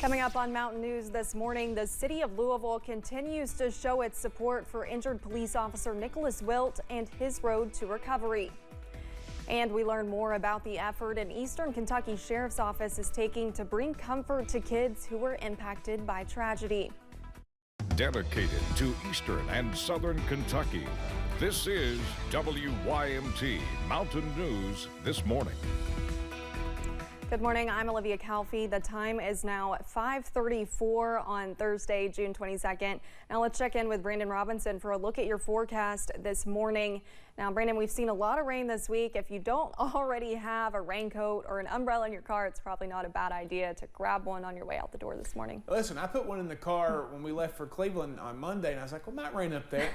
Coming up on Mountain News this morning, the city of Louisville continues to show its support for injured police officer Nicholas Wilt and his road to recovery. And we learn more about the effort an Eastern Kentucky Sheriff's Office is taking to bring comfort to kids who were impacted by tragedy. Dedicated to Eastern and Southern Kentucky, this is WYMT Mountain News This Morning. Good morning, I'm Olivia Calfee. The time is now 5:34 on Thursday, June 22nd. Now let's check in with Brandon Robinson for a look at your forecast this morning. Now, Brandon, we've seen a lot of rain this week. If you don't already have a raincoat or an umbrella in your car, it's probably not a bad idea to grab one on your way out the door this morning. Listen, I put one in the car when we left for Cleveland on Monday, and I was like, well, might rain up there.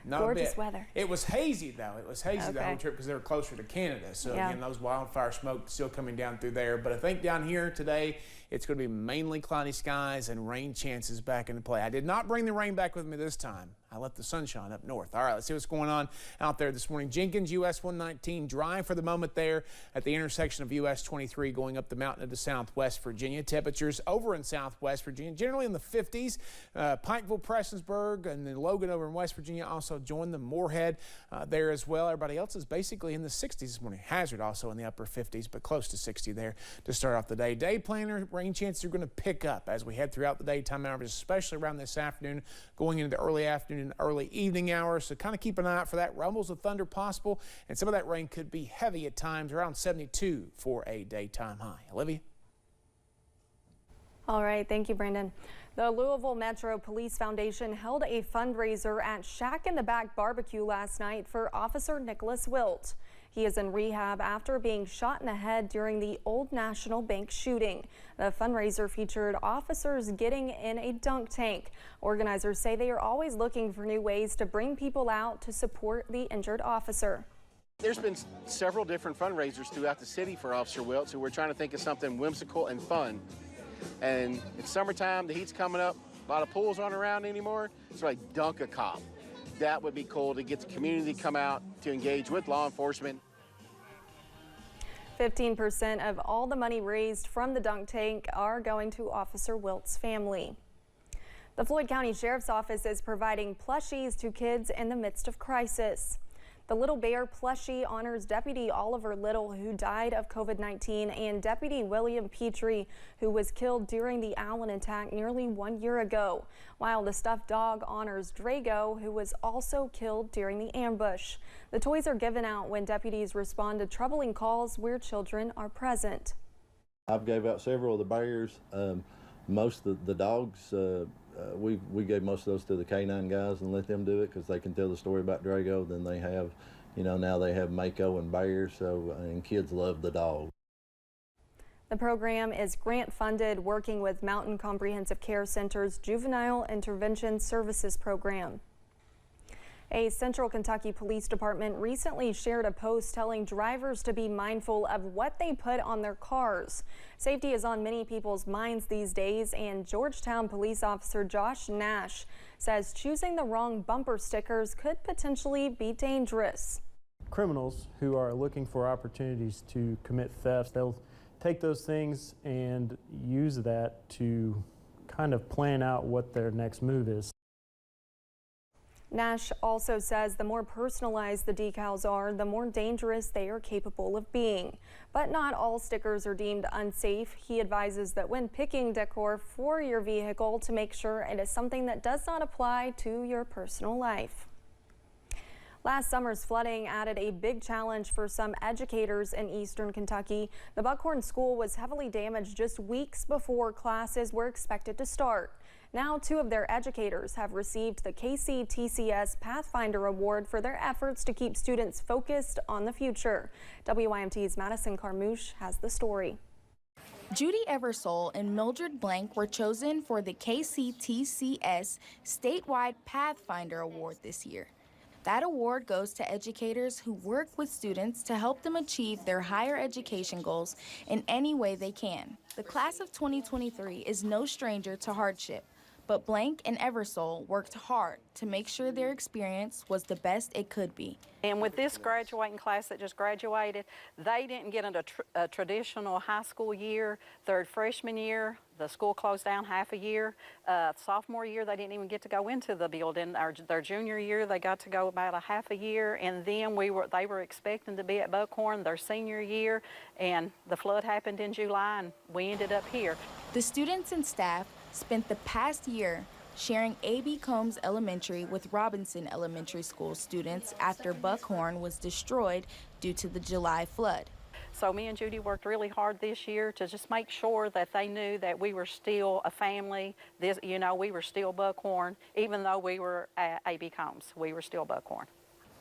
Not Gorgeous a bit. weather. It was hazy, though. It was hazy the Okay. whole trip because they were closer to Canada. So, Yeah. again, those wildfire smoke still coming down through there. But I think down here today, it's going to be mainly cloudy skies and rain chances back into play. I did not bring the rain back with me this time. I left the sunshine up north. All right, let's see what's going on out there this morning. Jenkins, US 119, dry for the moment there at the intersection of US 23 going up the mountain into southwest Virginia. Temperatures over in southwest Virginia, generally in the 50s. Pikeville, Prestonsburg, and then Logan over in West Virginia also joined them. Moorhead there as well. Everybody else is basically in the 60s this morning. Hazard also in the upper 50s, but close to 60 there to start off the day. Day planner, rain chances are going to pick up as we head throughout the daytime hours, especially around this afternoon, going into the early afternoon and early evening hours. So kind of keep an eye out for that. Rumbles of thunder possible, and some of that rain could be heavy at times, around 72 for a daytime high. Olivia? All right, thank you, Brandon. The Louisville Metro Police Foundation held a fundraiser at Shack in the Back Barbecue last night for Officer Nicholas Wilt. He is in rehab after being shot in the head during the Old National Bank shooting. The fundraiser featured officers getting in a dunk tank. Organizers say they are always looking for new ways to bring people out to support the injured officer. There's been several different fundraisers throughout the city for Officer Wilt, so we're trying to think of something whimsical and fun. And it's summertime, the heat's coming up, a lot of pools aren't around anymore, so like dunk a cop. That would be cool to get the community to come out to engage with law enforcement. 15% of all the money raised from the dunk tank are going to Officer Wilt's family. The Floyd County Sheriff's Office is providing plushies to kids in the midst of crisis. The Little Bear plushie honors Deputy Oliver Little, who died of COVID-19, and Deputy William Petrie, who was killed during the Allen attack nearly 1 year ago, while the stuffed dog honors Drago, who was also killed during the ambush. The toys are given out when deputies respond to troubling calls where children are present. I've gave out several of the bears. Most of the dogs, we gave most of those to the K9 guys and let them do it because they can tell the story about Drago. Then they have, now they have Mako and bears, and kids love the dog. The program is grant funded, working with Mountain Comprehensive Care Center's Juvenile Intervention Services Program. A Central Kentucky Police Department recently shared a post telling drivers to be mindful of what they put on their cars. Safety is on many people's minds these days, and Georgetown Police Officer Josh Nash says choosing the wrong bumper stickers could potentially be dangerous. Criminals who are looking for opportunities to commit theft, they'll take those things and use that to kind of plan out what their next move is. Nash also says the more personalized the decals are, the more dangerous they are capable of being. But not all stickers are deemed unsafe. He advises that when picking decor for your vehicle, to make sure it is something that does not apply to your personal life. Last summer's flooding added a big challenge for some educators in Eastern Kentucky. The Buckhorn School was heavily damaged just weeks before classes were expected to start. Now, 2 of their educators have received the KCTCS Pathfinder Award for their efforts to keep students focused on the future. WYMT's Madison Carmouche has the story. Judy Eversole and Mildred Blank were chosen for the KCTCS Statewide Pathfinder Award this year. That award goes to educators who work with students to help them achieve their higher education goals in any way they can. The class of 2023 is no stranger to hardship, But Blank and Eversole worked hard to make sure their experience was the best it could be. And with this graduating class that just graduated, they didn't get into a traditional high school year. Third freshman year, the school closed down half a year. Sophomore year, they didn't even get to go into the building. Their junior year, they got to go about a half a year. And then they were expecting to be at Buckhorn their senior year. And the flood happened in July, and we ended up here. The students and staff spent the past year sharing A.B. Combs Elementary with Robinson Elementary School students after Buckhorn was destroyed due to the July flood. So me and Judy worked really hard this year to just make sure that they knew that we were still a family. We were still Buckhorn, even though we were at A.B. Combs, we were still Buckhorn.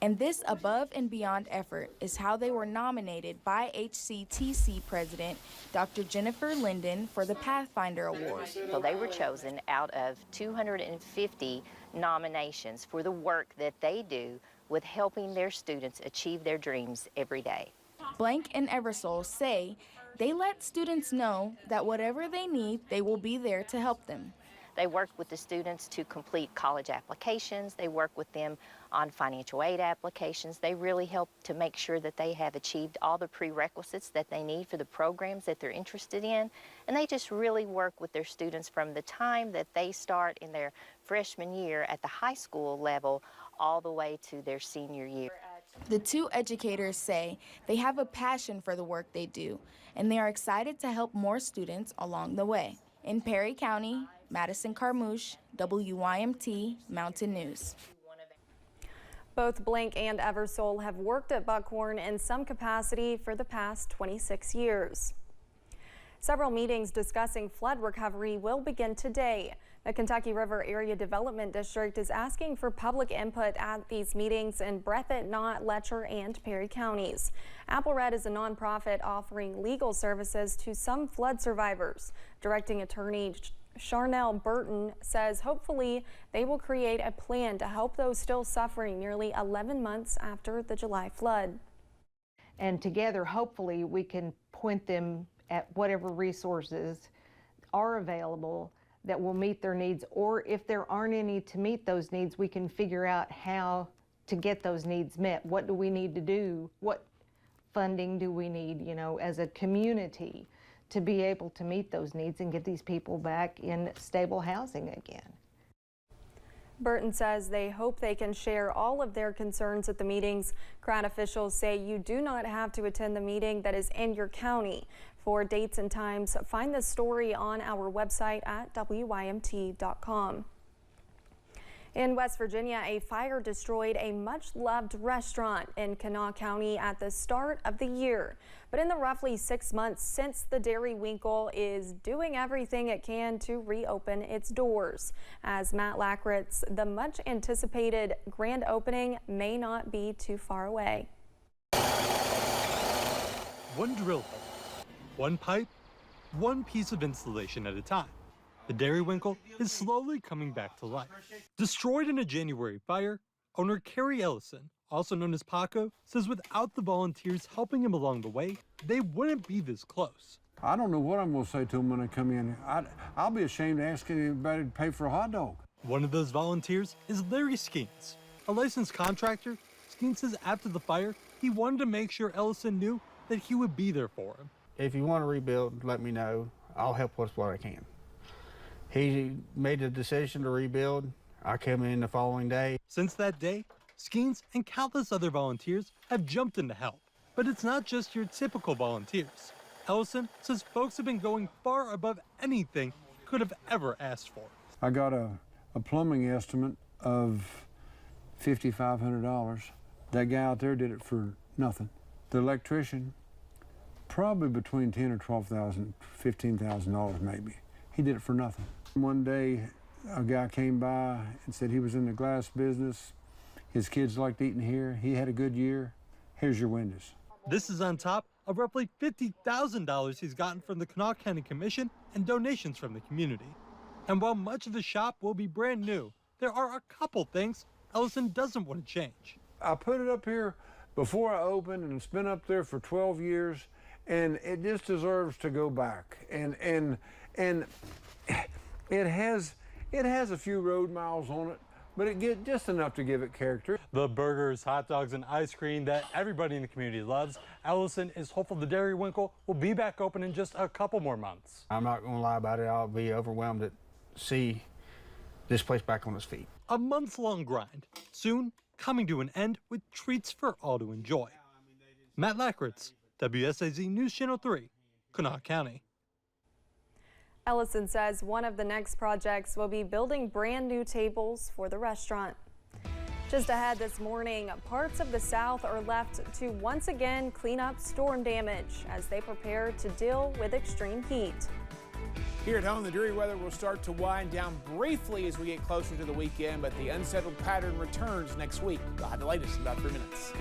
And this above and beyond effort is how they were nominated by HCTC President Dr. Jennifer Linden for the Pathfinder Award. So they were chosen out of 250 nominations for the work that they do with helping their students achieve their dreams every day. Blank and Eversole say they let students know that whatever they need, they will be there to help them. They work with the students to complete college applications. They work with them on financial aid applications. They really help to make sure that they have achieved all the prerequisites that they need for the programs that they're interested in. And they just really work with their students from the time that they start in their freshman year at the high school level all the way to their senior year. The two educators say they have a passion for the work they do, and they are excited to help more students along the way. In Perry County, Madison Carmouche, WYMT Mountain News. Both Blank and Eversole have worked at Buckhorn in some capacity for the past 26 years. Several meetings discussing flood recovery will begin today. The Kentucky River Area Development District is asking for public input at these meetings in Breathitt, Knott, Letcher, and Perry counties. Apple Red is a nonprofit offering legal services to some flood survivors. Directing Attorney Charnel Burton says hopefully they will create a plan to help those still suffering nearly 11 months after the July flood. And together, hopefully, we can point them at whatever resources are available that will meet their needs, or if there aren't any to meet those needs, we can figure out how to get those needs met. What do we need to do? What funding do we need, as a community to be able to meet those needs and get these people back in stable housing again? Burton says they hope they can share all of their concerns at the meetings. Crowd officials say you do not have to attend the meeting that is in your county. For dates and times, find the story on our website at WYMT.com. In West Virginia, a fire destroyed a much-loved restaurant in Kanawha County at the start of the year. But in the roughly 6 months since, the Dairy Winkle is doing everything it can to reopen its doors. As Matt Lack writes, the much-anticipated grand opening may not be too far away. One drill hole, one pipe, one piece of insulation at a time. The Dairy Winkle is slowly coming back to life. Destroyed in a January fire, owner Carrie Ellison, also known as Paco, says without the volunteers helping him along the way, they wouldn't be this close. I don't know what I'm going to say to them when they come in. I'll be ashamed to ask anybody to pay for a hot dog. One of those volunteers is Larry Skeens, a licensed contractor. Skeens says after the fire, he wanted to make sure Ellison knew that he would be there for him. If you want to rebuild, let me know. I'll help with what I can. He made the decision to rebuild. I came in the following day. Since that day, Skeens and countless other volunteers have jumped in to help. But it's not just your typical volunteers. Ellison says folks have been going far above anything he could have ever asked for. I got a plumbing estimate of $5,500. That guy out there did it for nothing. The electrician, probably between $10,000 or $12,000, $15,000 maybe. He did it for nothing. One day, a guy came by and said he was in the glass business. His kids liked eating here. He had a good year. Here's your windows. This is on top of roughly $50,000 he's gotten from the Kanawha County Commission and donations from the community. And while much of the shop will be brand new, there are a couple things Ellison doesn't want to change. I put it up here before I opened, and it's been up there for 12 years, and it just deserves to go back. And it has It has a few road miles on it, but it gets just enough to give it character. The burgers, hot dogs, and ice cream that everybody in the community loves, Allison is hopeful the Dairy Winkle will be back open in just a couple more months. I'm not going to lie about it. I'll be overwhelmed to see this place back on its feet. A month-long grind, soon coming to an end with treats for all to enjoy. Matt Lackritz, WSAZ News Channel 3, Kanawha County. Ellison says one of the next projects will be building brand new tables for the restaurant. Just ahead this morning, parts of the South are left to once again clean up storm damage as they prepare to deal with extreme heat. Here at home, the dreary weather will start to wind down briefly as we get closer to the weekend, but the unsettled pattern returns next week. We'll have the latest in about 3 minutes.